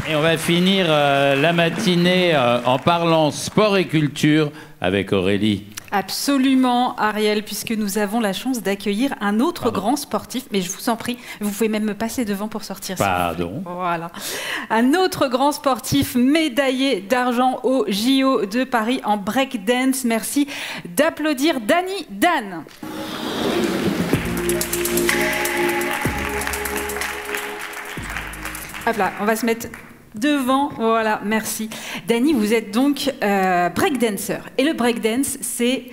Et on va finir la matinée en parlant sport et culture avec Aurélie. Absolument, Ariel, puisque nous avons la chance d'accueillir un autre grand sportif. Mais je vous en prie, vous pouvez même me passer devant pour sortir. Pardon. Voilà. Un autre grand sportif médaillé d'argent au JO de Paris en breakdance. Merci d'applaudir Dany Dan. Hop là, on va se mettre devant, voilà, merci. Dany, vous êtes donc breakdancer. Et le breakdance, c'est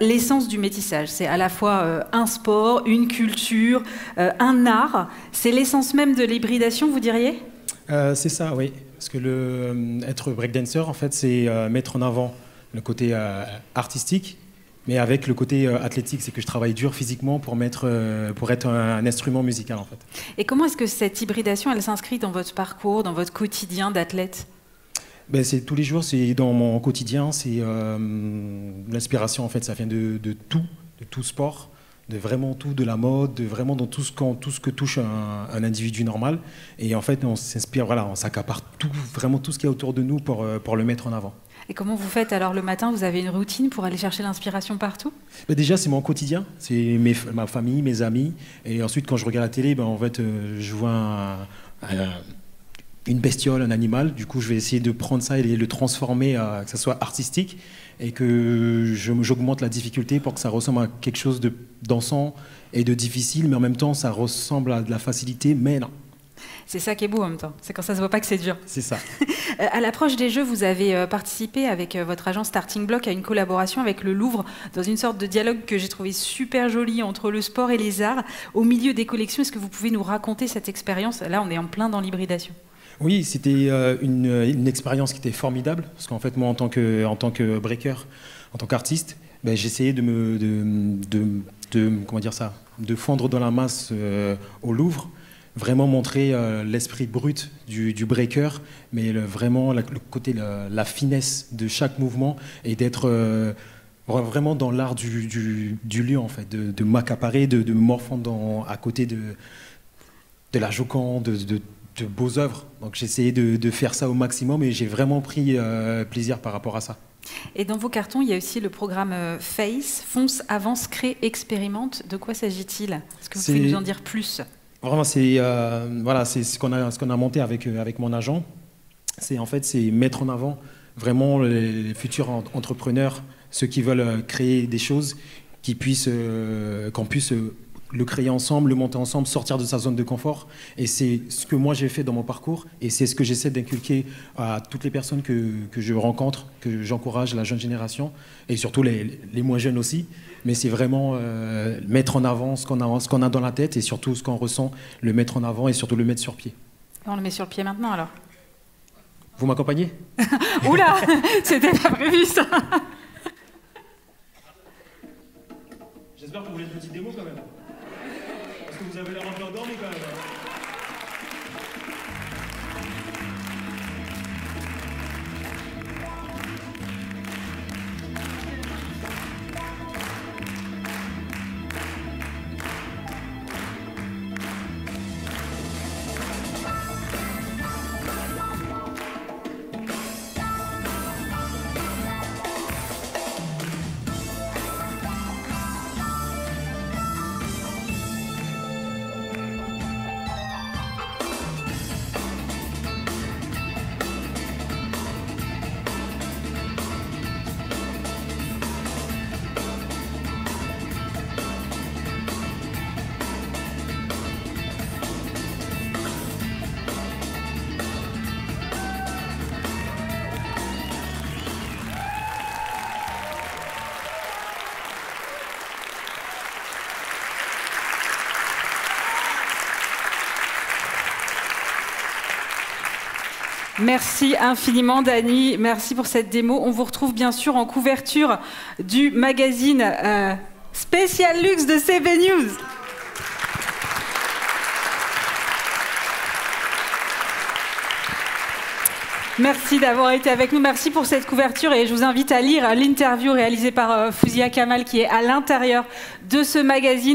l'essence du métissage. C'est à la fois un sport, une culture, un art. C'est l'essence même de l'hybridation, vous diriez? C'est ça, oui. Parce que être breakdancer, en fait, c'est mettre en avant le côté artistique, mais avec le côté athlétique, c'est que je travaille dur physiquement pour être un instrument musical, en fait. Et comment est-ce que cette hybridation, elle s'inscrit dans votre parcours, dans votre quotidien d'athlète? Ben, c'est tous les jours, c'est dans mon quotidien, c'est l'inspiration, en fait, ça vient de tout sport, de vraiment tout, de la mode, de vraiment dans tout ce que touche un individu normal. Et en fait, on s'inspire, voilà, on s'accapare vraiment tout ce qu'il y a autour de nous pour le mettre en avant. Et comment vous faites alors le matin? Vous avez une routine pour aller chercher l'inspiration partout? Déjà, c'est mon quotidien, c'est ma famille, mes amis. Et ensuite, quand je regarde la télé, en fait, je vois une bestiole, un animal. Du coup, je vais essayer de prendre ça et le transformer, que ça soit artistique, et que j'augmente la difficulté pour que ça ressemble à quelque chose de dansant et de difficile, mais en même temps, ça ressemble à de la facilité, mais non. C'est ça qui est beau en même temps, c'est quand ça se voit pas que c'est dur. C'est ça. À l'approche des Jeux, vous avez participé avec votre agence Starting Block à une collaboration avec le Louvre dans une sorte de dialogue que j'ai trouvé super joli entre le sport et les arts au milieu des collections. Est-ce que vous pouvez nous raconter cette expérience? Là, on est en plein dans l'hybridation. Oui, c'était une expérience qui était formidable parce qu'en fait, moi, en tant que breaker, en tant qu'artiste, j'essayais comment dire ça, de fondre dans la masse au Louvre. Vraiment montrer l'esprit brut du breaker, mais vraiment le côté, la finesse de chaque mouvement et d'être vraiment dans l'art du lieu, en fait, de m'accaparer, de me morfondre à côté de la Joconde, de beaux œuvres. Donc j'ai essayé de faire ça au maximum et j'ai vraiment pris plaisir par rapport à ça. Et dans vos cartons, il y a aussi le programme FACE, Fonce, Avance, Crée, Expérimente. De quoi s'agit-il? Est-ce que vous pouvez nous en dire plus? Vraiment, c'est ce qu'on a monté avec mon agent. C'est mettre en avant vraiment les futurs entrepreneurs, ceux qui veulent créer des choses, qu'on puisse le créer ensemble, le monter ensemble, sortir de sa zone de confort. Et c'est ce que moi j'ai fait dans mon parcours et c'est ce que j'essaie d'inculquer à toutes les personnes que je rencontre, que j'encourage, la jeune génération et surtout les moins jeunes aussi. Mais c'est vraiment mettre en avant ce qu'on a dans la tête et surtout ce qu'on ressent, le mettre en avant et surtout le mettre sur pied. On le met sur pied maintenant alors. Vous m'accompagnez? Oula, c'était pas prévu ça. J'espère que vous voulez une petite démo quand même. Parce que vous avez l'air un peu endormi quand même. Merci infiniment, Dany. Merci pour cette démo. On vous retrouve bien sûr en couverture du magazine Spécial Luxe de CB News. Merci d'avoir été avec nous. Merci pour cette couverture et je vous invite à lire l'interview réalisée par Fouzia Kamal qui est à l'intérieur de ce magazine.